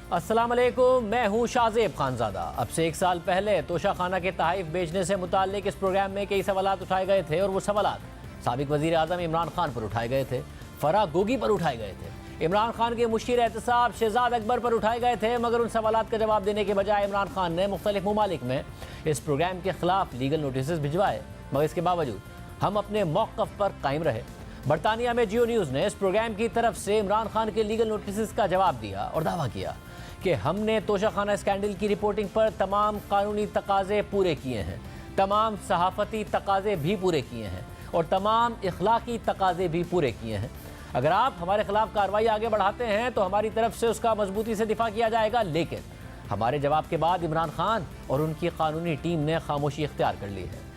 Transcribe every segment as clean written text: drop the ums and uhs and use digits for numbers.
अस्सलाम वालेकुम, मैं हूँ शाहजेब खानजादा। अब से 1 साल पहले तोशाखाना के तहफ़ बेचने से मुताल्लिक इस प्रोग्राम में कई सवालात उठाए गए थे और वो सवालात साबिक वज़ीर आज़म इमरान खान पर उठाए गए थे, फराह गोगी पर उठाए गए थे, इमरान खान के मुशीर एहतसाब शहजाद अकबर पर उठाए गए थे। मगर उन सवालात का जवाब देने के बजाय इमरान खान ने मुख्तलिफ ममालिक में इस प्रोग्राम के ख़िलाफ़ लीगल नोटिस भिजवाए। मगर इसके बावजूद हम अपने मौक़िफ़ पर कायम रहे। बरतानिया में जियो न्यूज़ ने इस प्रोग्राम की तरफ से इमरान खान के लीगल नोटिस का जवाब दिया और दावा किया कि हमने तोशाखाना स्कैंडल की रिपोर्टिंग पर तमाम कानूनी तकाज़े पूरे किए हैं, तमाम सहाफ़ती तकाज़े भी पूरे किए हैं और तमाम इखलाकी तकाज़े भी पूरे किए हैं। अगर आप हमारे खिलाफ कार्रवाई आगे बढ़ाते हैं तो हमारी तरफ से उसका मजबूती से दिफा किया जाएगा। लेकिन हमारे जवाब के बाद इमरान खान और उनकी कानूनी टीम ने खामोशी इख्तियार कर ली है।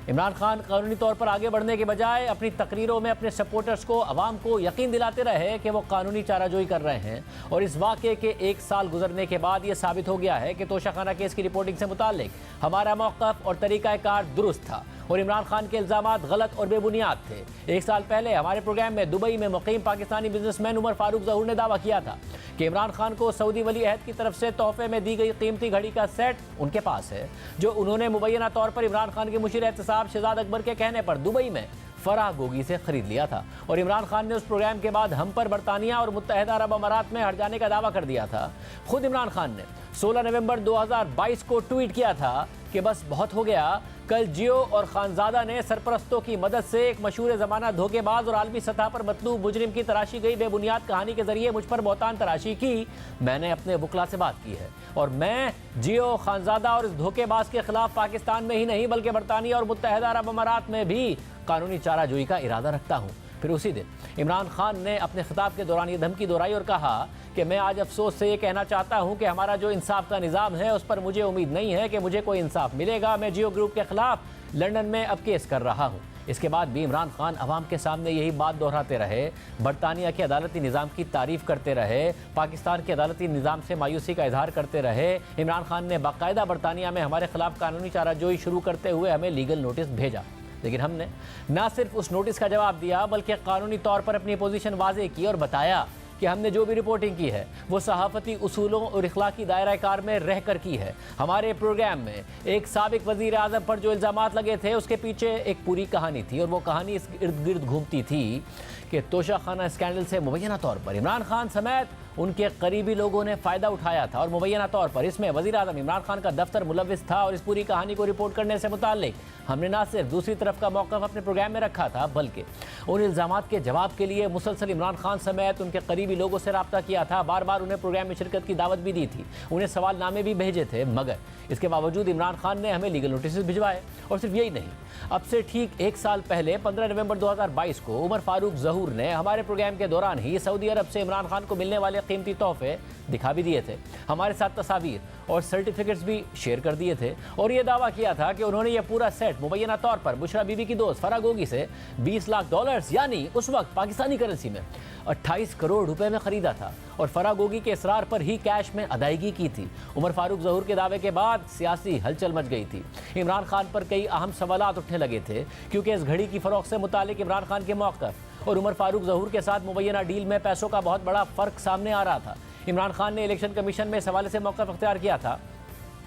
इमरान खान कानूनी तौर पर आगे बढ़ने के बजाय अपनी तकरीरों में अपने सपोर्टर्स को, अवाम को यकीन दिलाते रहे कि वो कानूनी चाराजोई कर रहे हैं। और इस वाक़े के 1 साल गुजरने के बाद ये साबित हो गया है कि तोशाखाना केस की रिपोर्टिंग से मुताल्लिक हमारा मौक़िफ़ और तरीक़ाकार दुरुस्त था और इमरान खान के इल्ज़ामात गलत और बेबुनियाद थे। 1 साल पहले हमारे प्रोग्राम में दुबई में मुक़ीम पाकिस्तानी बिजनेसमैन उमर फारूक ज़हूर ने दावा किया था कि इमरान खान को सऊदी वली अहद की तरफ से तोहफे में दी गई कीमती घड़ी का सेट उनके पास है, जो उन्होंने मुबैना तौर पर इमरान खान के मुशीर एहतसाब शहजाद अकबर के कहने पर दुबई में फराह गोगी से खरीद लिया था। और इमरान खान ने उस प्रोग्राम के बाद हम पर बरतानिया और मुत्तहदा अरब अमारात में हट जाने का दावा कर दिया था। खुद इमरान खान ने 16 नवंबर 2022 को ट्वीट किया था कि बस बहुत हो गया। कल जियो और खानजादा ने सरपरस्तों की मदद से एक मशहूर ज़माना धोखेबाज और आलमी सतह पर मतलूब मुजरिम की तराशी गई बेबुनियाद कहानी के जरिए मुझ पर बहुतान तराशी की। मैंने अपने वकला से बात की है और मैं जियो, खानजादा और इस धोखेबाज के खिलाफ पाकिस्तान में ही नहीं बल्कि बरतानिया और मुत्तहदा अरब अमारात में भी कानूनी चाराजोई का इरादा रखता हूँ। फिर उसी दिन इमरान खान ने अपने खिताब के दौरान ये धमकी दोहराई और कहा कि मैं आज अफसोस से ये कहना चाहता हूँ कि हमारा जो इंसाफ का निज़ाम है उस पर मुझे उम्मीद नहीं है कि मुझे कोई इंसाफ मिलेगा। मैं जियो ग्रुप के खिलाफ लंदन में अब केस कर रहा हूँ। इसके बाद भी इमरान खान अवाम के सामने यही बात दोहराते रहे, बरतानिया के अदालती निज़ाम की तारीफ़ करते रहे, पाकिस्तान के अदालती निज़ाम से मायूसी का इजहार करते रहे। इमरान खान ने बाकायदा बरतानिया में हमारे खिलाफ कानूनी चाराजोई शुरू करते हुए हमें लीगल नोटिस भेजा। लेकिन हमने ना सिर्फ उस नोटिस का जवाब दिया बल्कि कानूनी तौर पर अपनी पोजीशन वाज़े की और बताया कि हमने जो भी रिपोर्टिंग की है वो सहाफ़ती उसूलों और इखलाकी दायरा कार में रह कर की है। हमारे प्रोग्राम में एक साबिक वज़ीर आज़म पर जो इल्ज़ामात लगे थे उसके पीछे एक पूरी कहानी थी और वो कहानी इस इर्द गिर्द घूमती थी कि तोशाखाना स्कैंडल से मुबैना तौर पर इमरान खान समेत उनके करीबी लोगों ने फ़ायदा उठाया था और मुबैना तौर पर इसमें वज़ीर आज़म इमरान खान का दफ्तर मुलव्विस था। और इस पूरी कहानी को रिपोर्ट करने से मुताल्लिक हमने ना सिर्फ दूसरी तरफ का मौक़िफ़ अपने प्रोग्राम में रखा था बल्कि उन इल्ज़ामात के जवाब के लिए मुसलसल इमरान खान समेत उनके करीबी लोगों से रब्ता किया था। बार बार उन्हें प्रोग्राम में शिरकत की दावत भी दी थी, उन्हें सवालनामे भी भेजे थे। मगर इसके बावजूद इमरान खान ने हमें लीगल नोटिस भिजवाए। और सिर्फ यही नहीं, अब से ठीक 1 साल पहले 15 नवंबर 2022 को उमर फारूक ज़हूर ने हमारे प्रोग्राम के दौरान ही सऊदी अरब से इमरान खान को मिलने वाले कीमती तोहफे दिखा भी दिए थे, हमारे साथ तस्वीर और सर्टिफिकेट्स भी शेयर कर दिए थे और ये दावा किया था कि उन्होंने ये पूरा सेट मुबैना तौर पर बुशरा बीबी की दोस्त फराह गोगी से $20 लाख यानी उस वक्त पाकिस्तानी करेंसी में 28 करोड़ रुपए में खरीदा था और फराह गोगी के इसरार पर ही कैश में अदायगी की थी। उमर फारूक ज़हूर के दावे के बाद सियासी हलचल मच गई थी। इमरान खान पर कई अहम सवालात उठने लगे थे क्योंकि इस घड़ी की फ़रोख्त से मुतालिक इमरान खान के मौक़िफ़ और उमर फारूक ज़हूर के साथ मुबैना डील में पैसों का बहुत बड़ा फ़र्क सामने आ रहा था। इमरान खान ने इलेक्शन कमीशन में इस हवाले से मौक़िफ़ इख्तियार किया था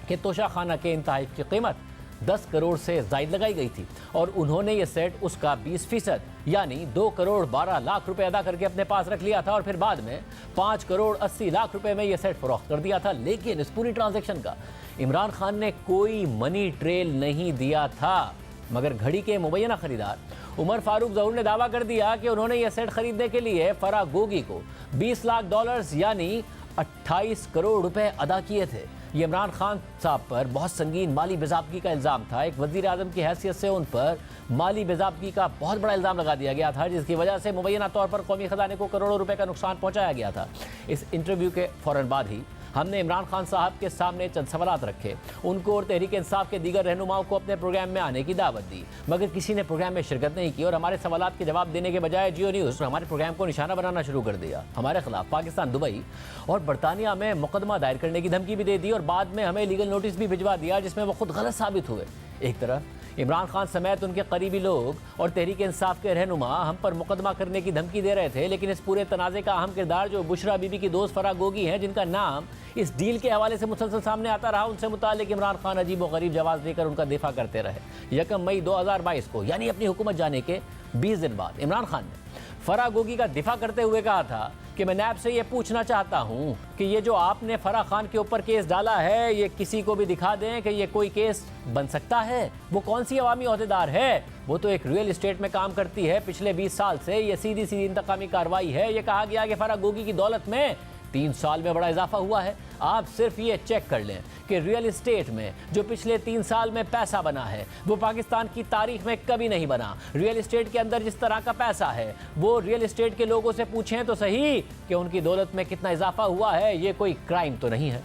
कि तोशाखाना के इन तहफ़ की कीमत 10 करोड़ से ज़ायद लगाई गई थी और उन्होंने ये सेट उसका 20% यानी 2 करोड़ 12 लाख रुपए अदा करके अपने पास रख लिया था और फिर बाद में 5 करोड़ 80 लाख रुपए में ये सेट फ़रोख्त कर दिया था। लेकिन इस पूरी ट्रांजैक्शन का इमरान खान ने कोई मनी ट्रेल नहीं दिया था। मगर घड़ी के मुबैना खरीदार उमर फारूक ज़हूर ने दावा कर दिया कि उन्होंने यह सेट खरीदने के लिए फराह गोगी को $20 लाख यानी 28 करोड़ रुपए अदा किए थे। ये इमरान खान साहब पर बहुत संगीन माली बेज़ाब्तगी का इल्ज़ाम था। एक वज़ीर आज़म की हैसियत से उन पर माली बेज़ाब्तगी का बहुत बड़ा इल्ज़ाम लगा दिया गया था जिसकी वजह से मुबैना तौर पर कौमी ख़जाने को करोड़ों रुपए का नुकसान पहुँचाया गया था। इस इंटरव्यू के फ़ौरन बाद ही हमने इमरान खान साहब के सामने चंद सवालात रखे, उनको और तहरीक इंसाफ के दीगर रहनुमाओं को अपने प्रोग्राम में आने की दावत दी, मगर किसी ने प्रोग्राम में शिरकत नहीं की और हमारे सवालात के जवाब देने के बजाय जियो न्यूज़ हमारे प्रोग्राम को निशाना बनाना शुरू कर दिया। हमारे खिलाफ पाकिस्तान, दुबई और बरतानिया में मुकदमा दायर करने की धमकी भी दे दी और बाद में हमें लीगल नोटिस भी भिजवा दिया जिसमें वो खुद गलत साबित हुए। एक तरफ इमरान खान समेत उनके करीबी लोग और तहरीक इंसाफ के रहनुमा हम पर मुकदमा करने की धमकी दे रहे थे, लेकिन इस पूरे तनाज़े का अहम किरदार जो बुशरा बीबी की दोस्त फराह गोगी हैं, जिनका नाम इस डील के हवाले से मुसलसल सामने आता रहा, उनसे मुतालिक इमरान खान अजीब व गरीब जवाब देकर उनका दिफा करते रहे। 1 मई 2022 को यानी अपनी हुकूमत जाने के 20 दिन बाद इमरान खान ने फराह गोगी का दिफा करते हुए कहा था कि मैं नैब से ये पूछना चाहता हूँ कि ये जो आपने फराह खान के ऊपर केस डाला है, ये किसी को भी दिखा दें कि ये कोई केस बन सकता है। वो कौन सी अवामी ओहदेदार है? वो तो एक रियल इस्टेट में काम करती है पिछले 20 साल से। ये सीधी सीधी इंतकामी कार्रवाई है। ये कहा गया कि फराह गोगी की दौलत में 3 साल में बड़ा इजाफा हुआ है। आप सिर्फ ये चेक कर लें कि रियल इस्टेट में जो पिछले 3 साल में पैसा बना है वो पाकिस्तान की तारीख में कभी नहीं बना। रियल इस्टेट के अंदर जिस तरह का पैसा है वो रियल इस्टेट के लोगों से पूछें तो सही कि उनकी दौलत में कितना इजाफा हुआ है। ये कोई क्राइम तो नहीं है।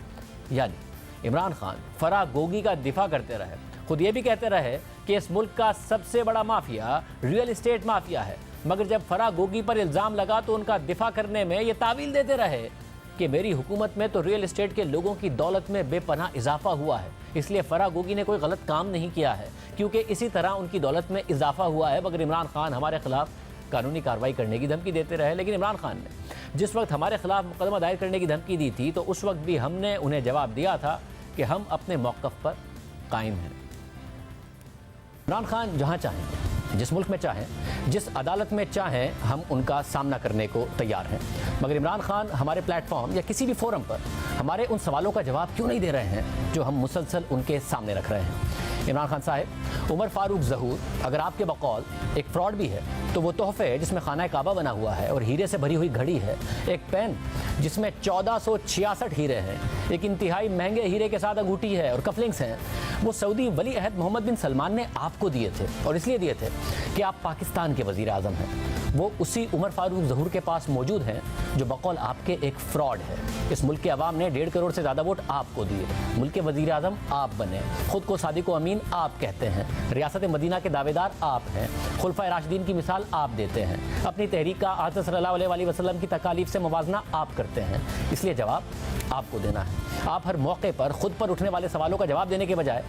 यानी इमरान खान फराह गोगी का दिफा करते रहे, खुद ये भी कहते रहे कि इस मुल्क का सबसे बड़ा माफिया रियल इस्टेट माफिया है, मगर जब फराह गोगी पर इल्ज़ाम लगा तो उनका दिफा करने में ये तावील देते रहे कि मेरी हुकूमत में तो रियल इस्टेट के लोगों की दौलत में बेपनाह इजाफा हुआ है, इसलिए फराह गोगी ने कोई गलत काम नहीं किया है, क्योंकि इसी तरह उनकी दौलत में इजाफा हुआ है। मगर इमरान खान हमारे खिलाफ कानूनी कार्रवाई करने की धमकी देते रहे। लेकिन इमरान खान ने जिस वक्त हमारे खिलाफ मुकदमा दायर करने की धमकी दी थी तो उस वक्त भी हमने उन्हें जवाब दिया था कि हम अपने मौक़िफ़ पर कायम हैं। इमरान खान जहाँ चाहें, जिस मुल्क में चाहें, जिस अदालत में चाहें, हम उनका सामना करने को तैयार हैं। मगर इमरान खान हमारे प्लेटफॉर्म या किसी भी फोरम पर हमारे उन सवालों का जवाब क्यों नहीं दे रहे हैं जो हम मुसलसल उनके सामने रख रहे हैं। इमरान खान साहब, उमर फारूक ज़हूर अगर आपके बकौल एक फ्रॉड भी है तो वो तोहफे है जिसमें खाना काबा बना हुआ है और हीरे से भरी हुई घड़ी है, एक पेन जिसमें 1466 हीरे हैं, एक इंतहाई महंगे हीरे के साथ अंगूठी है और कफलिंग्स हैं, वो सऊदी वली अहद मोहम्मद बिन सलमान ने आपको दिए थे और इसलिए दिए थे कि आप पाकिस्तान के वज़ीर आज़म हैं। वो उसी उमर फारूक ज़हूर के पास मौजूद हैं जो बकौल आपके एक फ्रॉड है। इस मुल्क के अवाम ने 1.5 करोड़ से ज़्यादा वोट आपको दिए, मुल्क के वज़ीर आज़म आप बने, खुद को सादिक व अमीन आप कहते हैं, रियासत मदीना के दावेदार आप हैं, खुलफाए राशिदीन की मिसाल आप देते हैं, अपनी तहरीक का आदत सल्लल्लाहु अलैहि वसल्लम की तकालीफ से मुवाजना आप करते हैं, इसलिए जवाब आपको देना है। आप हर मौके पर खुद पर उठने वाले सवालों का जवाब देने के बजाय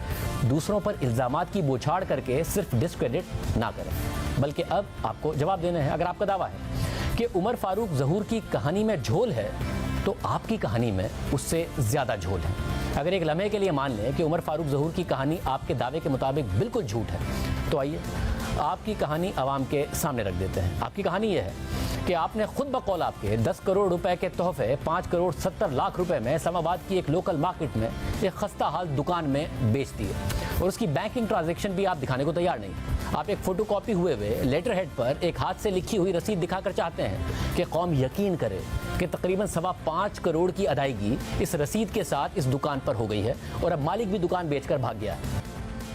दूसरों पर इल्ज़ामात की बौछार करके सिर्फ डिस्क्रेडिट ना करें, बल्कि अब आपको जवाब देने हैं। अगर आपका दावा है कि उमर फारूक ज़हूर की कहानी में झोल है तो आपकी कहानी में उससे ज़्यादा झोल है। अगर एक लम्हे के लिए मान लें कि उमर फारूक ज़हूर की कहानी आपके दावे के मुताबिक बिल्कुल झूठ है तो आइए आपकी कहानी आवाम के सामने रख देते हैं। आपकी कहानी यह है कि आपने खुद बकौल आपके 10 करोड़ रुपए के तोहफे 5 करोड़ 70 लाख रुपए में इस्लामाबाद की एक लोकल मार्केट में एक खस्ता हाल दुकान में बेच दिए और उसकी बैंकिंग ट्रांजैक्शन भी आप दिखाने को तैयार नहीं। आप एक फोटोकॉपी हुए लेटर हेड पर एक हाथ से लिखी हुई रसीद दिखाकर चाहते हैं कि कौम यकीन करे कि तकरीबन 5.25 करोड़ की अदायगी इस रसीद के साथ इस दुकान पर हो गई है और अब मालिक भी दुकान बेचकर भाग गया है।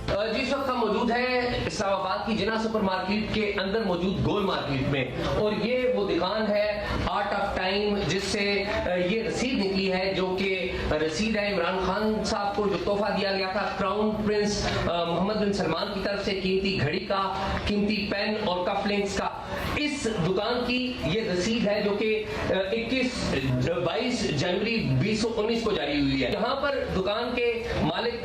जिस वक्त हम मौजूद है इस्लामाबाद की जिना सुपर मार्केट के अंदर मौजूद गोल मार्केट में, और ये वो दुकान है आर्ट ऑफ टाइम जिससे ये रसीद निकली है, जो कि रसीद है इमरान खान साहब को जो तोहफा दिया गया था क्राउन प्रिंस मोहम्मद बिन सलमान की तरफ से, कीमती घड़ी का, कीमती पेन और कफलिंग्स का। इस दुकान की ये रसीद है जो कि 22 जनवरी 2019 को जारी हुई है। यहाँ पर दुकान के मालिक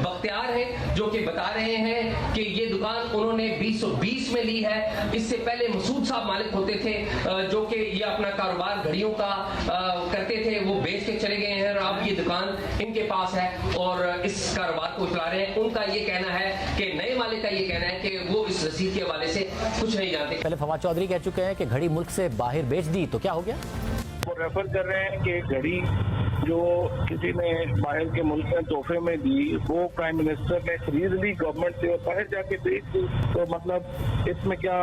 बख्तियार हैं जो कि बता रहे हैं कि ये दुकान उन्होंने 2020 में ली है। इससे पहले मसूद साहब मालिक होते थे जो कि ये अपना कारोबार घड़ियों का करते थे, वो बेच के चले गए हैं और अब ये दुकान इनके पास है और इस कारोबार को चला रहे हैं। उनका ये कहना है कि नए मालिक का ये कहना है कि वो इस रसीद के हवाले से कुछ नहीं जानते। पहले फवाद चौधरी कह चुके हैं कि घड़ी मुल्क से बाहर बेच दी तो क्या हो गया? वो रेफर कर रहे हैं कि घड़ी जो किसी ने बाहर के मुल्क में तोहफे में दी वो प्राइम मिनिस्टर ने खरीद ली गवर्नमेंट से और बाहर जाके बेच दी, तो मतलब इसमें क्या,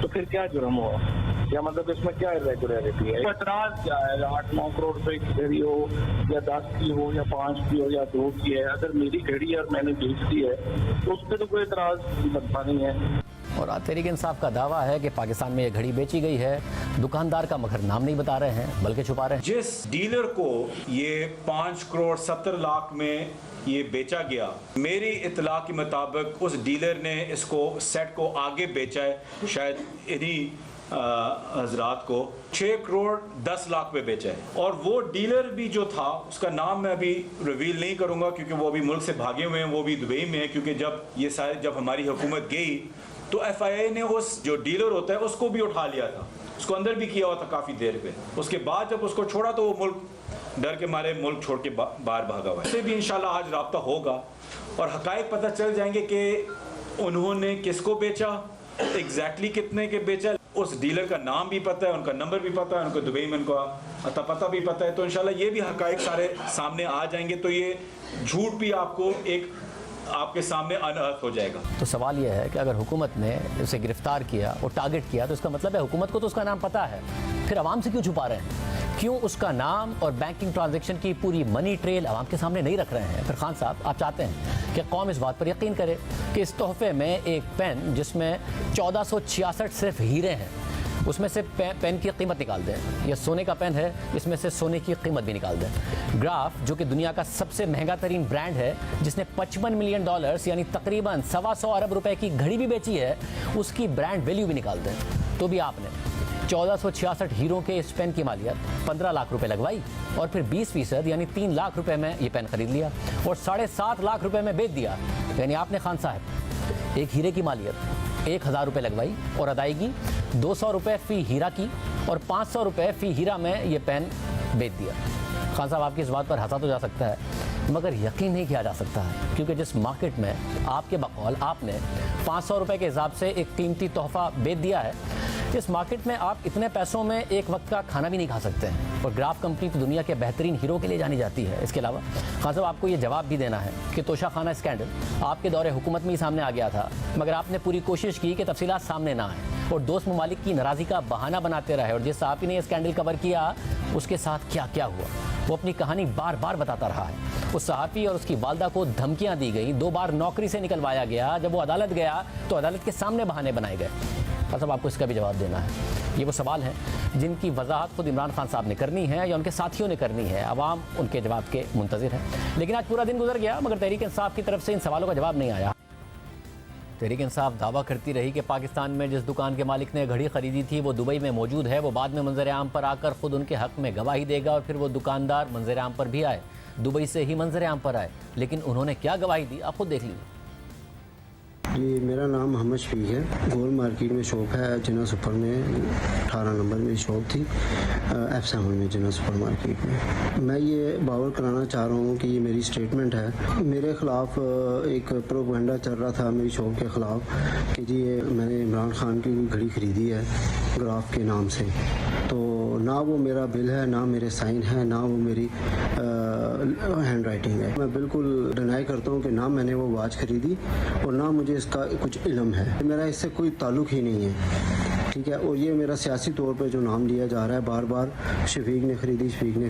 तो फिर क्या जुर्म हुआ या मतलब इसमें क्या इरेगुलरिटी है? एतराज क्या है? 8-9 करोड़ रुपए की घड़ी हो या 10 की हो या 5 की हो या 2 की है, अगर मेरी घड़ी और मैंने बेच दी है तो उस पर तो कोई एतराज बनता नहीं है। और तहरीक इंसाफ का दावा है कि पाकिस्तान में ये घड़ी बेची गई है, दुकानदार का मगर नाम नहीं बता रहे हैं बल्कि छुपा रहे हैं। जिस डीलर को ये 5 करोड़ 70 लाख में ये बेचा गया, मेरी इत्तला के मुताबिक उस डीलर ने इसको सेट को आगे बेचा है, शायद इन्हीं हजरात को 6 करोड़ 10 लाख पे बेचा है। और वो डीलर भी जो था उसका नाम मैं अभी रिवील नहीं करूंगा क्योंकि वो अभी मुल्क से भागे हुए हैं, वो भी दुबई में है, क्योंकि जब हमारी हुकूमत गई तो FIA ने उस जो डीलर होता है उसको भी उठा लिया था, उसको अंदर भी किया हुआ था काफ़ी देर पे। उसके बाद जब उसको छोड़ा तो वो मुल्क डर के मारे मुल्क छोड़ के बाहर भागा हुआ है। उससे भी इंशाल्लाह आज राब्ता होगा और हकायक पता चल जाएंगे कि उन्होंने किसको बेचा, एग्जैक्टली कितने के बेचा। उस डीलर का नाम भी पता है, उनका नंबर भी पता है, उनको दुबई में उनका अता पता भी पता है। तो इंशाल्लाह ये भी हकायक सारे सामने आ जाएंगे तो ये झूठ भी आपके सामने अनअर्थ हो जाएगा। तो सवाल यह है कि अगर हुकूमत ने उसे गिरफ्तार किया और टारगेट किया तो इसका मतलब है हुकूमत को तो उसका नाम पता है, फिर आवाम से क्यों छुपा रहे हैं? क्यों उसका नाम और बैंकिंग ट्रांजैक्शन की पूरी मनी ट्रेल आवाम के सामने नहीं रख रहे हैं? फिर खान साहब, आप चाहते हैं कि कौम इस बात पर यकीन करे कि इस तोहफे में एक पेन जिसमें 1466 सिर्फ हीरे हैं, उसमें से पेन की कीमत निकाल दें। यह सोने का पेन है, इसमें से सोने की कीमत भी निकाल दें। ग्राफ जो कि दुनिया का सबसे महंगा तरीन ब्रांड है, जिसने $55 मिलियन यानी तकरीबन 125 अरब रुपए की घड़ी भी बेची है, उसकी ब्रांड वैल्यू भी निकाल दें। तो भी आपने 1466 हीरों के इस पेन की मालियत 15 लाख रुपए लगवाई और फिर 20% यानी 3 लाख रुपए में ये पेन खरीद लिया और 7.5 लाख रुपए में बेच दिया। यानी आपने खान साहब एक हीरे की मालियत 1000 रुपये लगवाई और अदायगी 200 रुपये फ़ी हीरा की और 500 रुपये फ़ी हीरा में ये पेन बेच दिया। खान साहब, आपकी इस बात पर हंसा तो जा सकता है मगर यकीन नहीं किया जा सकता है, क्योंकि जिस मार्केट में आपके बकौल आपने 500 रुपये के हिसाब से एक कीमती तोहफा बेच दिया है, इस मार्केट में आप इतने पैसों में एक वक्त का खाना भी नहीं खा सकते हैं। और ग्राफ कंपनी तो दुनिया के बेहतरीन हीरो के लिए जानी जाती है। इसके अलावा खान साहब, आपको ये जवाब भी देना है कि तोशाखाना स्कैंडल आपके दौरे हुकूमत में ही सामने आ गया था, मगर आपने पूरी कोशिश की कि तफसीलात सामने ना आए और दोस्त ममालिक की नाराज़गी का बहाना बनाते रहे। और जिस सहाफ़ी ने यह स्कैंडल कवर किया उसके साथ क्या क्या हुआ वो अपनी कहानी बार बार बताता रहा है। उस सहाफ़ी और उसकी वालदा को धमकियाँ दी गई, 2 बार नौकरी से निकलवाया गया। जब वो अदालत गया तो अदालत के सामने बहाने बनाए गए। मतलब आपको इसका भी जवाब देना है। ये वो सवाल हैं जिनकी वजाहत खुद इमरान खान साहब ने करनी है या उनके साथियों ने करनी है। आवाम उनके जवाब के मुंतज़िर है। लेकिन आज पूरा दिन गुजर गया मगर तहरीक इंसाफ की तरफ से इन सवालों का जवाब नहीं आया। तहरीक इंसाफ दावा करती रही कि पाकिस्तान में जिस दुकान के मालिक ने घड़ी खरीदी थी वो दुबई में मौजूद है। वो बाद में मंजर आम पर आकर खुद उनके हक़ में गवाही देगा और फिर वो दुकानदार मंजर आम पर भी आए, दुबई से ही मंजर आम पर आए। लेकिन उन्होंने क्या गवाही दी आप खुद देख लीजिए। जी, मेरा नाम मोहम्मद शफीक है। गोल मार्केट में शॉप है, जिना सुपर में 18 नंबर में शॉप थी, F7 में जिना सुपर मार्केट में। मैं ये बावर कराना चाह रहा हूँ कि ये मेरी स्टेटमेंट है। मेरे ख़िलाफ़ एक प्रोपेगेंडा चल रहा था मेरी शॉप के ख़िलाफ़ कि जी ये मैंने इमरान खान की घड़ी ख़रीदी है ग्राफ के नाम से। तो ना वो मेरा बिल है, ना मेरे साइन है, ना वो मेरी हैंड राइटिंग है। मैं बिल्कुल डिनाई करता हूँ कि ना मैंने वो वॉच ख़रीदी और ना मुझे इसका कुछ इल्म है। मेरा इससे कोई ताल्लुक़ ही नहीं है, ठीक है। और ये मेरा सियासी तौर पे जो नाम लिया जा रहा है बार बार, शफीक ने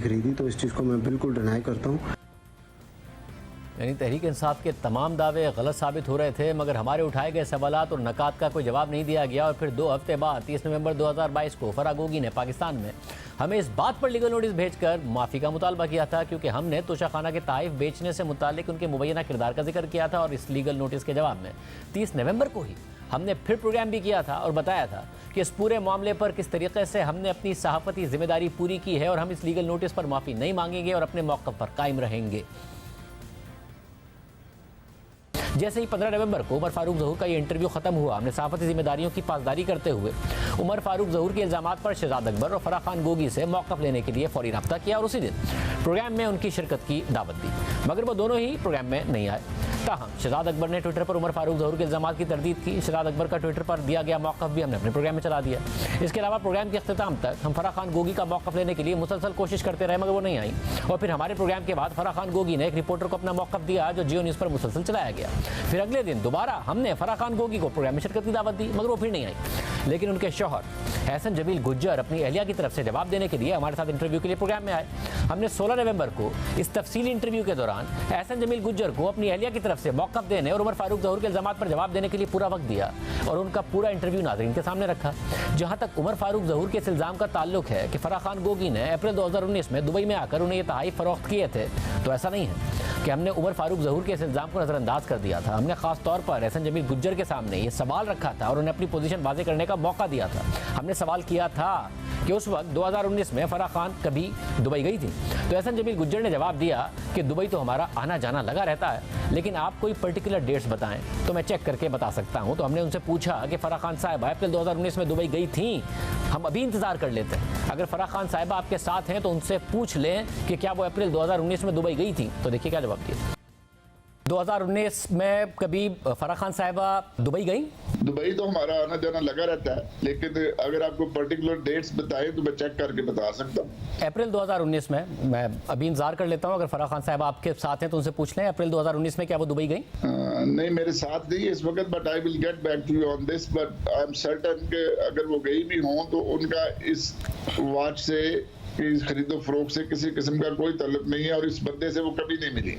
ख़रीदी, तो इस चीज़ को मैं बिल्कुल डिनाई करता हूँ। यानी तहरीक इंसाफ के तमाम दावे गलत साबित हो रहे थे मगर हमारे उठाए गए सवालात और नकात का कोई जवाब नहीं दिया गया। और फिर 2 हफ्ते बाद 30 नवंबर 2022 को फराह गोगी ने पाकिस्तान में हमें इस बात पर लीगल नोटिस भेजकर माफ़ी का मुतालबा किया था, क्योंकि हमने तोशाखाना के तहफ़ बेचने से मुतालिक उनके मुबैना किरदार का जिक्र किया था। और इस लीगल नोटिस के जवाब में 30 नवंबर को ही हमने फिर प्रोग्राम भी किया था और बताया था कि इस पूरे मामले पर किस तरीके से हमने अपनी सहाफ़ती जिम्मेदारी पूरी की है और हम इस लीगल नोटिस पर माफ़ी नहीं मांगेंगे और अपने मौक़िफ़ पर कायम रहेंगे। जैसे ही 15 नवंबर को उमर फारूक ज़हूर का ये इंटरव्यू खत्म हुआ, हमने सहाफ़ती जिम्मेदारियों की पासदारी करते हुए उमर फारूक ज़हूर के इल्ज़ामात पर शहजाद अकबर और फराह खान गोगी से मौक़िफ़ लेने के लिए फ़ौरी रब्ता किया और उसी दिन प्रोग्राम में उनकी शिरकत की दावत दी, मगर वो दोनों ही प्रोग्राम में नहीं आए। ताहम शहजाद अकबर ने ट्विटर पर उमर फारूक ज़हूर के इल्ज़ामात की तरदीद की। शहजाद अकबर का ट्विटर पर दिया गया मौक़िफ़ भी हमने अपने प्रोग्राम में चला दिया। इसके अलावा प्रोग्राम के अख्तिताम तक हम फराह खान गोगी का मौक़िफ़ लेने के लिए मुसलसल कोशिश करते रहे मगर वो नहीं आई। और फिर हमारे प्रोग्राम के बाद फराह खान गोगी ने एक रिपोर्टर को अपना मौक़िफ़ दिया जो जियो न्यूज़ पर मुसलसल चलाया गया। फिर अगले दिन दोबारा हमने फराह खान गोगी को प्रोग्राम में शिरकत की दावत दी मगर वो फिर नहीं आई। लेकिन उनके शौहर एहसन जमील गुज्जर अपनी अहलिया की तरफ से जवाब देने के लिए हमारे साथ इंटरव्यू के लिए प्रोग्राम में आए। हमने 16 नवंबर को इस तफसीली इंटरव्यू के दौरान एहसन जमील गुज्जर को अपनी अहलिया की तरफ तरफ से मौक़िफ़ देने और उमर फारूक ज़हूर के इल्ज़ामात पर जवाब देने के लिए पूरा वक्त दिया और उनका पूरा इंटरव्यू नाज़रीन के सामने रखा। जहाँ तक उमर फारूक ज़हूर के इस इल्ज़ाम का ताल्लुक है कि फराह खान गोगी ने अप्रैल 2019 में दुबई में आकर उन्हें ये तहाइफ फ़रोख्त किए थे, तो ऐसा नहीं है कि हमने उमर फारूक ज़हूर के इस इल्ज़ाम को नज़रअंदाज कर दिया था। हमने ख़ास तौर पर एहसन जमील गुज्जर के सामने ये सवाल रखा था और उन्हें अपनी पोजीशन वाज़े करने का मौका दिया था। हमने सवाल किया था कि उस वक्त 2019 में फराह खान कभी दुबई गई थी, तो एहसन जमील गुज्जर ने जवाब दिया कि दुबई तो हमारा आना जाना लगा रहता है, लेकिन आप कोई पर्टिकुलर डेट्स बताएं तो मैं चेक करके बता सकता हूं। तो हमने उनसे पूछा कि फराह खान साहिबा अप्रैल 2019 में दुबई गई थी, हम अभी इंतजार कर लेते हैं। अगर फराह खान साहिबा आपके साथ हैं तो उनसे पूछ लें कि क्या वो अप्रैल 2019 में दुबई गई थी। तो देखिए क्या जवाब दिया। 2019 में कभी फराह खान साहिबा दुबई गई? दुबई तो हमारा आना जाना लगा रहता है, लेकिन अगर आपको पर्टिकुलर डेट्स बताएं तो मैं चेक करके बता सकता हूँ। अप्रैल 2019 में, मैं अभी इंतजार कर लेता हूँ, अगर फराह खान साहिबा आपके साथ हैं तो उनसे पूछ लें अप्रैल 2019 में क्या वो दुबई गई? नहीं, मेरे साथ नहीं इस वक्त, but I will get back to you on this, but I am certain कि अगर वो गई भी हों तो उनका इस वॉच से, इस खरीदो फरोख्त से किसी किस्म का कोई ताल्लुक नहीं है और इस बंदे से वो कभी नहीं मिली।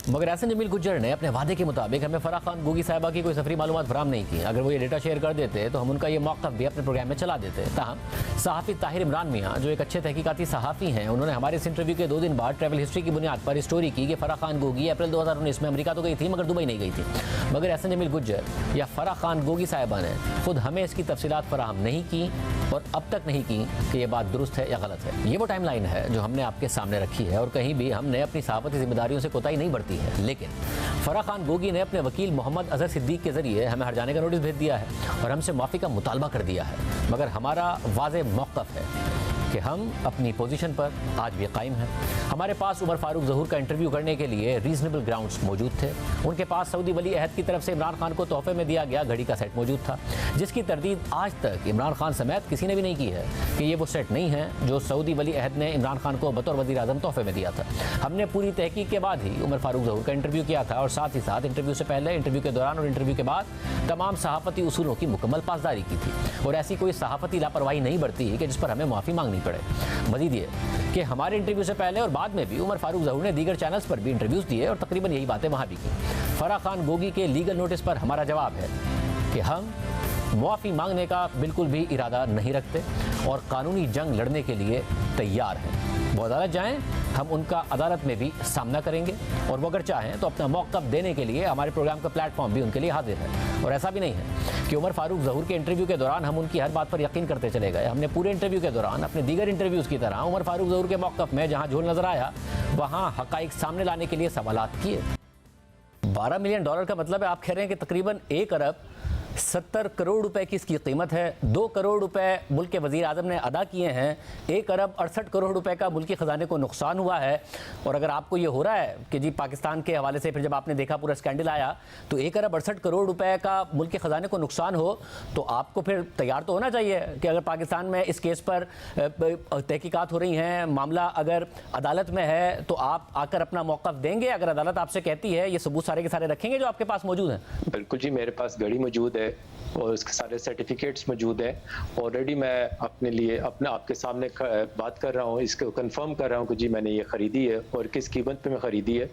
मगर एहसन जमील गुज्जर ने अपने वादे के मुताबिक हमें फराह खान गोगी साहिबा की कोई सफरी मालूमात फराहम नहीं की। अगर वो ये डेटा शेयर कर देते तो हम उनका ये मौक़िफ़ भी अपने प्रोग्राम में चला देते। ताहम सहाफ़ी ताहिर इमरान मियाँ, जो एक अच्छे तहकीकाती सहाफ़ी हैं, उन्होंने हमारे इस इंटरव्यू के 2 दिन बाद ट्रैवल हिस्ट्री की बुनियाद पर स्टोरी की कि फराह खान गोगी अप्रैल 2019 में अमेरिका तो गई थी मगर दुबई नहीं गई थी। मगर एहसन जमील गुज्जर या फराह खान गोगी साहिबा ने खुद हमें इसकी तफसीलात फराहम नहीं की और अब तक नहीं की कि ये बात दुरुस्त है या गलत है। ये वो टाइमलाइन है जो हमने आपके सामने रखी है और कहीं भी हमने अपनी सहाफ़ती जिम्मेदारियों से कोताही नहीं बरती है। लेकिन फराह खान गोगी ने अपने वकील मोहम्मद अजहर सिद्दीक के जरिए हमें हट जाने का नोटिस भेज दिया है और हमसे माफ़ी का मुतालबा कर दिया है। मगर हमारा वाज़े मौक़िफ़ है कि हम अपनी पोजीशन पर आज भी कायम हैं। हमारे पास उमर फारूक ज़हूर का इंटरव्यू करने के लिए रीज़नेबल ग्राउंड्स मौजूद थे। उनके पास सऊदी वली अहद की तरफ से इमरान खान को तोहफे में दिया गया घड़ी का सेट मौजूद था, जिसकी तरदीद आज तक इमरान खान समेत किसी ने भी नहीं की है कि ये वो सेट नहीं है जो सऊदी वली अहद ने इमरान खान को बतौर वज़ीर आज़म तोहफे में दिया था। हमने पूरी तहकीक के बाद ही उमर फारूक ज़हूर का इंटरव्यू किया था और साथ ही साथ इंटरव्यू से पहले, इंटरव्यू के दौरान और इंटरव्यू के बाद तमाम सहाफ़ती उसूलों की मुकम्मल पासदारी की थी और ऐसी कोई सहाफ़ती लापरवाही नहीं बरती कि जिस पर हमें माफ़ी मांगनी पड़े। मज़ीद ये कि हमारे इंटरव्यू से पहले और बाद में भी उमर फारूक ज़हूर ने दीगर चैनल्स पर भी इंटरव्यूज़ दिए और तकरीबन यही बातें वहाँ भी की। फराह खान गोगी के लीगल नोटिस पर हमारा जवाब है कि हम मुआफ़ी मांगने का बिल्कुल भी इरादा नहीं रखते और कानूनी जंग लड़ने के लिए तैयार हैं। वो अदालत जाएँ, हम उनका अदालत में भी सामना करेंगे और वो अगर चाहें तो अपना मौक़िफ़ देने के लिए हमारे प्रोग्राम का प्लेटफॉर्म भी उनके लिए हाजिर है। और ऐसा भी नहीं है कि उमर फारूक ज़हूर के इंटरव्यू के दौरान हम उनकी हर बात पर यकीन करते चले गए। हमने पूरे इंटरव्यू के दौरान अपने दीगर इंटरव्यूज़ की तरह उमर फारूक ज़हूर के मौक़िफ़ में जहाँ झोल नज़र आया वहाँ हक़ाइक़ सामने लाने के लिए सवालात किए। $12 मिलियन का मतलब है आप कह रहे हैं कि तकरीबन 1 अरब 70 करोड़ रुपए की इसकी कीमत है। 2 करोड़ रुपए मुल्क के वज़ीर आज़म ने अदा किए हैं। 1 अरब 68 करोड़ रुपए का मुल्की ख़जाने को नुकसान हुआ है। और अगर आपको ये हो रहा है कि जी पाकिस्तान के हवाले से फिर जब आपने देखा पूरा स्कैंडल आया तो 1 अरब 68 करोड़ रुपए का मुल्की ख़जाने को नुकसान हो तो आपको फिर तैयार तो होना चाहिए कि अगर पाकिस्तान में इस केस पर तहकीकात हो रही हैं, मामला अगर अदालत में है तो आप आकर अपना मौक़िफ़ देंगे। अगर अदालत आपसे कहती है ये सबूत सारे के सारे रखेंगे जो आपके पास मौजूद हैं? बिल्कुल जी, मेरे पास घड़ी मौजूद है और उसके सारे सर्टिफिकेट्स मौजूद हैं। ऑलरेडी मैं अपने लिए आपके सामने बात कर रहा हूँ, इसको कंफर्म कर रहा हूँ कि जी मैंने ये ख़रीदी है और किस कीमत पे मैं ख़रीदी है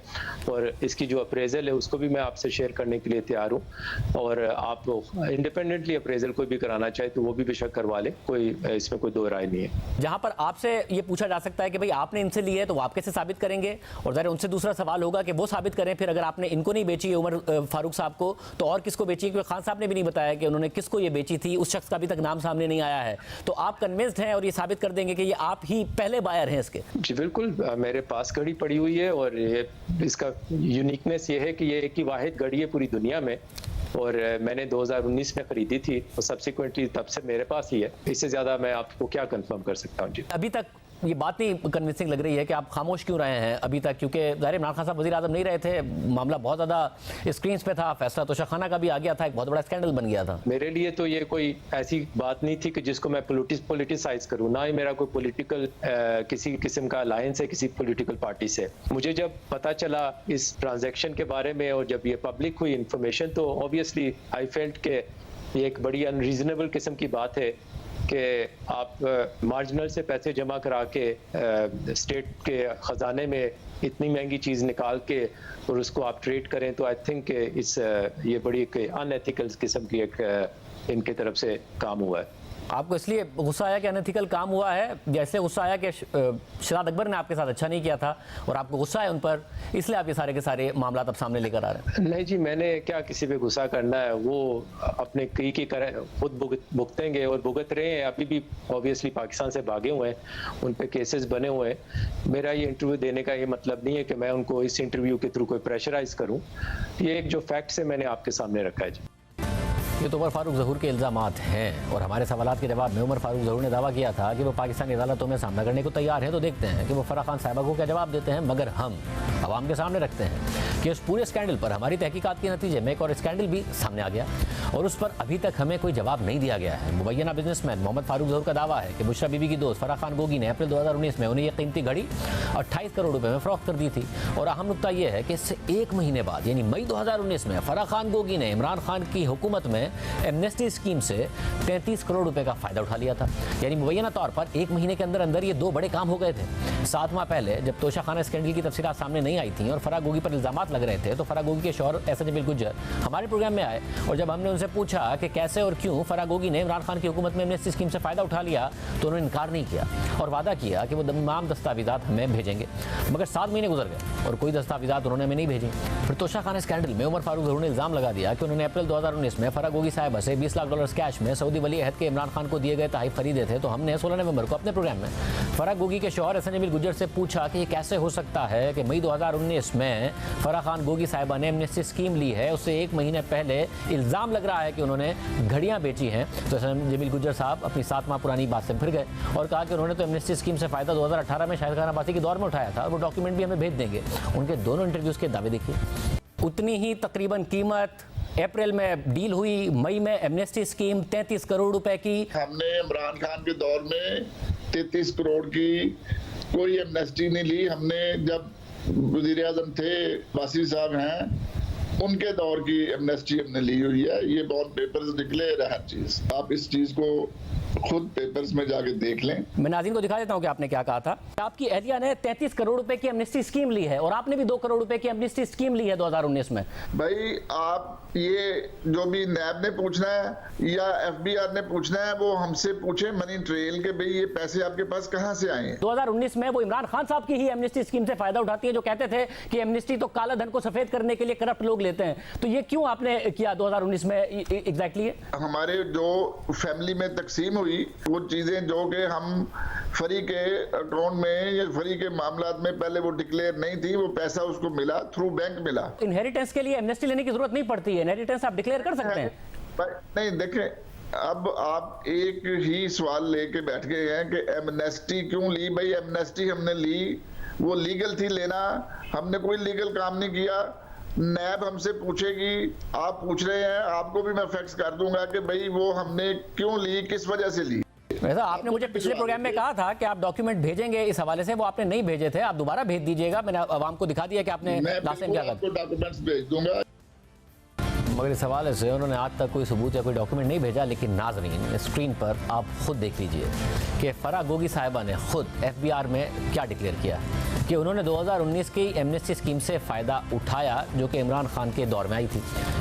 और इसकी जो अप्रेज़ल है उसको भी मैं आपसे शेयर करने के लिए तैयार हूँ। और आप इंडिपेंडेंटली अप्रेज़ल कोई भी कराना चाहे तो वो भी बेशक करवा ले, कोई इसमें कोई दो राय नहीं है। जहाँ पर आपसे ये पूछा जा सकता है कि भाई आपने इनसे लिए तो वो आप कैसे साबित करेंगे, और ज़रा उनसे दूसरा सवाल होगा कि वो साबित करें फिर अगर आपने इनको नहीं बेची उमर फारूक साहब को तो और किसको बेची, क्योंकि खान साहब ने भी नहीं बताया कि उन्होंने किसको ये बेची थी, उस शख्स का अभी तक नाम सामने नहीं आया है। तो आप कन्विंस्ड हैं और ये साबित कर देंगे कि ये आप ही पहले बायर हैं इसके? जी बिल्कुल, मेरे पास घड़ी पड़ी हुई है और ये इसका यूनिकनेस ये है कि ये एक ही वाहिद घड़ी है पूरी दुनिया में और मैंने 2019 में ख़रीदी थी और सब्सिक्वेंटली तब से मेरे पास ही है। इससे ज़्यादा मैं आपको क्या कंफर्म कर सकता हूँ जी। अभी तक ये बात नहीं कन्विंसिंग लग रही है कि आप खामोश क्यों रहे हैं अभी तक, क्योंकि ज़ाहिर इमरान खान साहब वज़ीर आज़म नहीं रहे थे, मामला बहुत ज़्यादा स्क्रीन्स पे था, फैसला तोशाखाना का भी आ गया था, एक बहुत बड़ा स्कैंडल बन गया था। मेरे लिए तो ये कोई ऐसी बात नहीं थी कि जिसको मैं पोलिटिसाइज करूँ, ना ही मेरा कोई पॉलिटिकल किसी किस्म का अलायंस है किसी पॉलिटिकल पार्टी से। मुझे जब पता चला इस ट्रांजैक्शन के बारे में और जब ये पब्लिक हुई इंफॉर्मेशन तो ऑब्वियसली आई फेल्ट के ये एक बड़ी अनरीजनेबल किस्म की बात है कि आप मार्जिनल से पैसे जमा करा के स्टेट के ख़जाने में इतनी महंगी चीज़ निकाल के और उसको आप ट्रेड करें, तो आई थिंक ये बड़ी अनएथिकल किस्म की एक इनके तरफ से काम हुआ है। आपको इसलिए गुस्सा आया कि अनएथिकल काम हुआ है, जैसे गुस्सा आया कि शहजाद अकबर ने आपके साथ अच्छा नहीं किया था और आपको गुस्सा है उन पर, इसलिए आप ये सारे के सारे मामला अब सामने लेकर आ रहे हैं? नहीं जी, मैंने क्या किसी पे गुस्सा करना है, वो अपने की खुद भुगतेंगे और भुगत रहे हैं। अभी भी ऑब्वियसली पाकिस्तान से भागे हुए हैं, उन पे केसेस बने हुए हैं। मेरा ये इंटरव्यू देने का ये मतलब नहीं है कि मैं उनको इस इंटरव्यू के थ्रू कोई प्रेशराइज करूं। ये एक जो फैक्ट्स है मैंने आपके सामने रखा है जी। ये तो उमर फारूक ज़हूर के इल्ज़ामात हैं और हमारे सवालात के जवाब में उमर फारूक ज़हूर ने दावा किया था कि वो पाकिस्तानी अदालतों में सामना करने को तैयार हैं। तो देखते हैं कि वो फराह खान साहिबा को क्या जवाब देते हैं, मगर हम आवाम के सामने रखते हैं कि उस पूरे स्कैंडल पर हमारी तहकीकात के नतीजे में एक और स्कैंडल भी सामने आ गया और उस पर अभी तक हमें कोई जवाब नहीं दिया गया है। मुबैना बिजनेसमैन मोहम्मद फारूक ज़हूर का दावा है कि बुशरा बीबी की दोस्त फराह खान गोगी ने अप्रैल 2019 में उन्हें ये कीमती घड़ी 28 करोड़ रुपए में फ़रोख्त कर दी थी। और अहम नुकता यह है कि इससे एक महीने बाद यानी मई 2019 में फराह खान गोगी ने इमरान खान की हुकूमत में एमनेस्टी स्कीम से 33 करोड़ रुपए का फायदा उठा लिया था। यानी मुबैना तौर पर एक महीने के अंदर अंदर ये दो बड़े काम हो गए थे। 7 माह पहले जब तोशाखाना स्कैंडल की तफसीलात सामने नहीं आई थी और फराह गोगी पर इल्जामात लग रहे थे, तो फराह गोगी के शौहर एहसन जमील गुज्जर हमारे प्रोग्राम में आए और जब हमने उनसे पूछा कि कैसे और क्यों फराह गोगी ने इमरान खान की हुकूमत में एमनेस्टी स्कीम से फायदा उठा लिया, तो उन्होंने इनकार नहीं किया और वादा किया कि वो तमाम दस्तावेजात हमें भेजेंगे। मगर 7 महीने गुजर गए और कोई दस्तावेजात उन्होंने हमें नहीं भेजी। फिर तोशाखाना स्कैंडल में उमर फारूक ज़हूर ने इल्जाम लगा दिया कि उन्होंने अप्रैल 2019 में फराह गोगी साहिबा से $20 लाख कैश में सऊदी वली अहद के इमरान खान को दिए गए तहफ़ खरीदे थे। तो हमने 16 नवंबर को अपने प्रोग्राम में फराह गोगी के शौहर एहसन जमील गुज्जर से पूछा कि ये कैसे हो सकता है कि मई 2019 में फराह खान गोगी साहिबा ने एमनेस्टी स्कीम ली है, उससे एक महीने पहले इल्ज़ाम लग रहा है कि उन्होंने घड़ियां बेची हैं। तो एहसन जमील गुज्जर साहब अपनी 7 माह पुरानी बात से फिर गए और कहा कि उन्होंने तो एमनेस्टी स्कीम से फ़ायदा 2018 में शाहिद खान अब्बासी के दौर में उठाया था और वो डॉक्यूमेंट भी हमें भेज देंगे। उनके दोनों इंटरव्यूज़ के दावे देखिए। उतनी ही तकरीबन कीमत अप्रैल में डील हुई, मई में एमनेस्टी स्कीम 33 करोड़ रुपए की। हमने इमरान खान के दौर में 33 करोड़ की कोई एमनेस्टी नहीं ली। हमने जब वज़ीर आज़म थे, वासी साहब हैं, उनके दौर की एमनेस्टी हमने ली हुई है। ये बहुत पेपर्स डिक्लेयर है हर चीज़। आप इस चीज़ को खुद पेपर्स में जाके देख लें। मैं नाज़रीन को दिखा देता हूं कि आपने क्या कहा था। आपकी अहलिया ने 33 करोड़ रुपए की एमनेस्टी स्कीम ली है और आपने भी 2 करोड़ रुपए की एमनेस्टी स्कीम ली है 2019 में। भाई आप ये जो भी नैब ने पूछना है या FBI ने पूछना है वो हमसे पूछे मनी ट्रेल के, भाई ये पैसे आपके पास कहां से आए हैं। 2019 में वो इमरान खान साहब की ही एमनेस्टी स्कीम से फायदा उठाती है, जो कहते थे कि एमनेस्टी तो काला धन को सफेद करने के लिए करप्ट लोग लेते हैं। तो ये क्यों आपने किया 2019 में एग्जैक्टली? हमारे जो फैमिली में तकसीम हुई वो चीजें जो कि हम फरी के अकाउंट में या फरी के मामलात में पहले वो डिक्लेयर नहीं थी, वो पैसा उसको मिला थ्रू बैंक मिला। इनहेरिटेंस के लिए एमनेस्टी लेने की जरूरत नहीं पड़ती है, इनहेरिटेंस आप डिक्लेयर कर सकते हैं। नहीं देखें, अब आप एक ही सवाल लेके बैठ गए हैं कि एमनेस्टी क्यों ली। भाई एमनेस्टी हमने ली, वो लीगल थी लेना, हमने कोई लीगल काम नहीं किया। नैब हमसे पूछेगी, आप पूछ रहे हैं, आपको भी मैं फैक्ट्स कर दूंगा कि भाई वो हमने क्यों ली, किस वजह से ली। वैसा आपने मुझे पिछले प्रोग्राम में कहा था कि आप डॉक्यूमेंट भेजेंगे इस हवाले से, वो आपने नहीं भेजे थे। आप दोबारा भेज दीजिएगा। मैंने आवाम को दिखा दिया कि आपने लास्ट टाइम क्या कहा। डॉक्यूमेंट्स भेज दूंगा। मगर इस हवाले से उन्होंने आज तक कोई सबूत या कोई डॉक्यूमेंट नहीं भेजा। लेकिन नाज़रीन, स्क्रीन पर आप खुद देख लीजिए कि फराह गोगी साहिबा ने खुद FBR में क्या डिक्लेयर किया कि उन्होंने 2019 की एमनेस्टी स्कीम से फ़ायदा उठाया, जो कि इमरान खान के दौर में आई थी।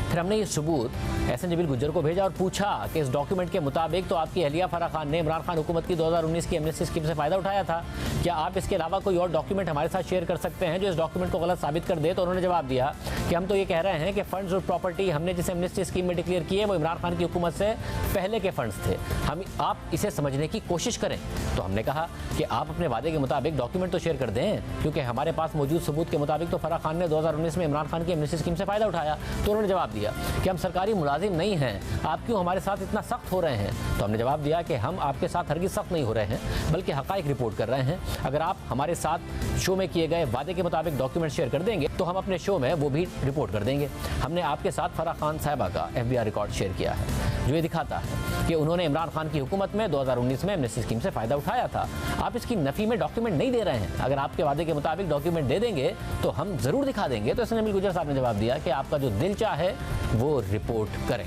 फिर हमने ये सबूत एहसन जमील गुज्जर को भेजा और पूछा कि इस डॉक्यूमेंट के मुताबिक तो आपकी अहलिया फराह खान ने इमरान खान हुकूमत की 2019 की एमनेस्टी स्कीम से फ़ायदा उठाया था, क्या आप इसके अलावा कोई और डॉक्यूमेंट हमारे साथ शेयर कर सकते हैं जो इस डॉक्यूमेंट को गलत साबित कर दे? तो उन्होंने जवाब दिया कि हम तो ये कह रहे हैं कि फंड्स और प्रॉपर्टी हमने जिस एमनेस्टी स्कीम में डिक्लेयर किए वो इमरान खान की हुकूमत से पहले के फंड्स थे, हम आप इसे समझने की कोशिश करें। तो हमने कहा कि आप अपने वादे के मुताबिक डॉक्यूमेंट तो शेयर कर दें, क्योंकि हमारे पास मौजूद सबूत के मुताबिक तो फराह खान ने 2019 में इमरान खान की एमनेस्टी स्कीम से फ़ायदा उठाया। तो उन्होंने जवाब दिया कि हम सरकारी मुलाजिम नहीं हैं, आप क्यों हमारे साथ इतना सख्त हो रहे हैं? तो हमने जवाब दिया कि हम आपके साथ हरगिज़ सख्त नहीं हो रहे हैं, बल्कि हक़ाइक़ रिपोर्ट कर रहे हैं। अगर आप हमारे साथ शो में किए गए वादे के मुताबिक डॉक्यूमेंट शेयर कर देंगे तो हम अपने शो में वो भी रिपोर्ट कर देंगे। हमने आपके साथ फराह खान साहिबा का FBR रिकॉर्ड शेयर किया है, जो ये दिखाता है कि उन्होंने इमरान खान की हुकूमत में 2019 में एमनेस्टी स्कीम से फ़ायदा उठाया था। आप इसकी नफ़ी में डॉक्यूमेंट नहीं दे रहे हैं। अगर आपके वादे के मुताबिक डॉक्यूमेंट दे देंगे तो हम ज़रूर दिखा देंगे। तो एहसन जमील गुज्जर साहब ने जवाब दिया कि आपका जो दिल चाहे वो रिपोर्ट करें।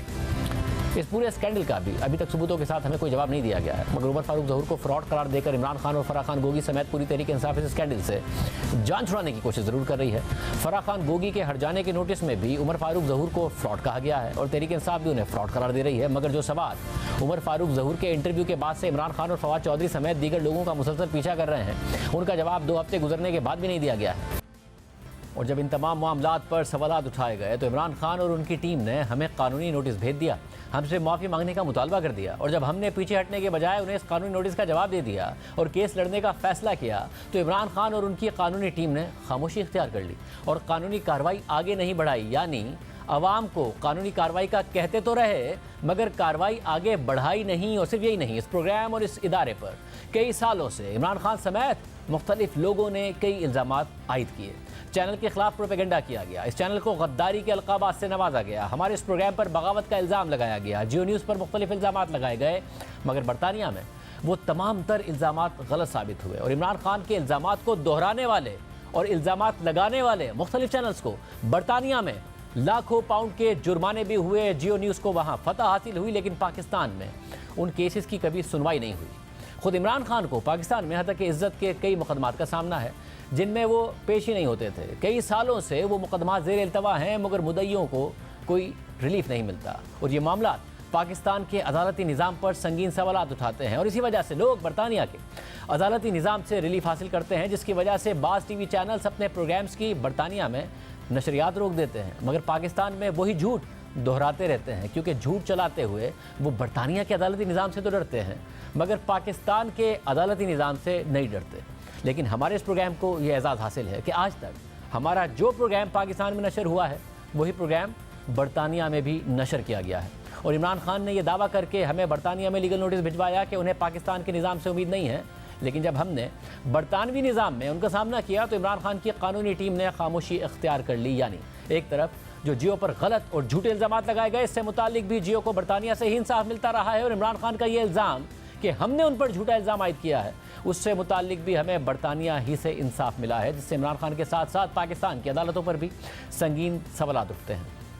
इस पूरे स्कैंडल का भी अभी तक सबूतों के साथ हमें कोई जवाब नहीं दिया गया है, मगर उमर फारूक ज़हूर को फ्रॉड करार देकर इमरान खान और फराह खान गोगी समेत पूरी तहरीक इंसाफ इस स्कैंडल से जान छुड़ाने की कोशिश ज़रूर कर रही है। फराह खान गोगी के हट जाने के नोटिस में भी उमर फारूक ज़हूर को फ्रॉड कहा गया है और तहरीक इंसाफ भी उन्हें फ्रॉड करार दे रही है, मगर जो सवाल उमर फारूक ज़हूर के इंटरव्यू के बाद से इमरान खान और फवाद चौधरी समेत दीगर लोगों का मुसलसल पीछा कर रहे हैं, उनका जवाब 2 हफ्ते गुजरने के बाद भी नहीं दिया गया है। और जब इन तमाम मामलात पर सवालात उठाए गए तो इमरान खान और उनकी टीम ने हमें कानूनी नोटिस भेज दिया, हमसे माफ़ी मांगने का मुतालबा कर दिया, और जब हमने पीछे हटने के बजाय उन्हें इस कानूनी नोटिस का जवाब दे दिया और केस लड़ने का फैसला किया तो इमरान खान और उनकी कानूनी टीम ने खामोशी इख्तियार कर ली और कानूनी कार्रवाई आगे नहीं बढ़ाई। यानी अवाम को कानूनी कार्रवाई का कहते तो रहे मगर कार्रवाई आगे बढ़ाई नहीं। और सिर्फ यही नहीं, इस प्रोग्राम और इस इदारे पर कई सालों से इमरान खान समेत मुख्तलिफ लोगों ने कई इल्ज़ामात आयद किए। चैनल के खिलाफ प्रोपेगेंडा किया गया, इस चैनल को गद्दारी के अलकाबात से नवाजा गया, हमारे इस प्रोग्राम पर बगावत का इल्ज़ाम लगाया गया, जियो न्यूज़ पर मुख्तलिफ इल्ज़ामात लगाए गए, मगर बरतानिया में वो तमाम तर इल्ज़ामात गलत साबित हुए और इमरान खान के इल्ज़ामात को दोहराने वाले और इल्ज़ामात लगाने वाले मुख्तलिफ चैनल्स को बरतानिया में लाखों पाउंड के जुर्माने भी हुए। जियो न्यूज़ को वहाँ फतह हासिल हुई, लेकिन पाकिस्तान में उन केसेस की कभी सुनवाई नहीं हुई। खुद इमरान खान को पाकिस्तान में हतक इज़्ज़त के कई मुकदमात का सामना है जिनमें वो पेश ही नहीं होते थे। कई सालों से वो मुकदमात ज़ेर इल्तवा हैं मगर मुद्दइयों को कोई रिलीफ नहीं मिलता और ये मामला पाकिस्तान के अदालती निज़ाम पर संगीन सवालात उठाते हैं और इसी वजह से लोग बरतानिया के अदालती निज़ाम से रिलीफ हासिल करते हैं, जिसकी वजह से बाज़ टीवी चैनल्स अपने प्रोग्राम्स की बरतानिया में नशरियात रोक देते हैं मगर पाकिस्तान में वही झूठ दोहराते रहते हैं, क्योंकि झूठ चलाते हुए वो बरतानिया के अदालती निज़ाम से तो डरते हैं मगर पाकिस्तान के अदालती निज़ाम से नहीं डरते। लेकिन हमारे इस प्रोग्राम को ये एजाज़ हासिल है कि आज तक हमारा जो प्रोग्राम पाकिस्तान में नशर हुआ है वही प्रोग्राम बरतानिया में भी नशर किया गया है। और इमरान खान ने यह दावा करके हमें बरतानिया में लीगल नोटिस भिजवाया कि उन्हें पाकिस्तान के निज़ाम से उम्मीद नहीं है, लेकिन जब हमने बरतानवी निज़ाम में उनका सामना किया तो इमरान खान की कानूनी टीम ने खामोशी इख्तियार कर ली। यानी एक तरफ जो जियो पर गलत और झूठे इल्ज़ामात लगाए गए, इससे मुतालिक भी जियो को बरतानिया से ही इंसाफ मिलता रहा है और इमरान खान का ये इल्ज़ाम कि हमने उन पर झूठा इल्ज़ाम आयद किया है उससे मुतालिक भी हमें बरतानिया ही से इंसाफ मिला है, जिससे इमरान खान के साथ साथ पाकिस्तान की अदालतों पर भी संगीन सवालात उठते हैं।